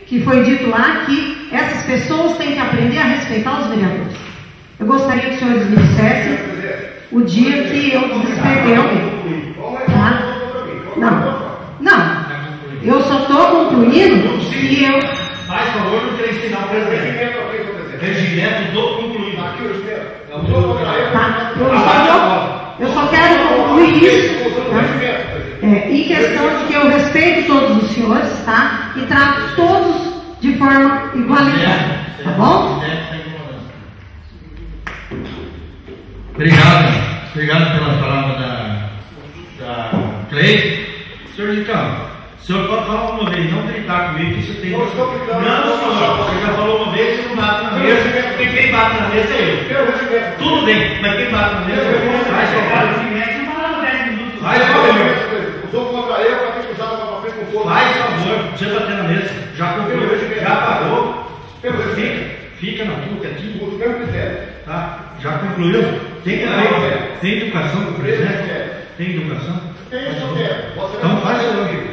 que foi dito lá que essas pessoas têm que aprender a respeitar os vereadores. Eu gostaria que os senhores me dissessem o dia que eu desrespeitei alguém. Tá? Não. Eu só estou concluindo que eu... Faz favor, não queria ensinar o presidente. Regimento do concluído. Eu só quero concluir isso, tá? Em questão de que eu respeito todos os senhores, tá? E trato todos de forma igualitária, tá bom? Obrigado pelas palavras da Cleide. Senhor Ricão, o senhor pode falar uma vez, não gritar comigo que isso tem... Não, senhor, você já falou uma vez que não bate na mesa, porque quem bate na mesa é eu. Tudo bem, mas quem bate na mesa é eu. Vai só faz favor. Usou contra eu para ter usado uma frente com o povo. Faz favor, você bater na mesa, já concluiu, já pagou. Fica na tua quietinho. Tá? Já concluiu? Tem educação do presidente? Tem educação? Tem isso, Então faz o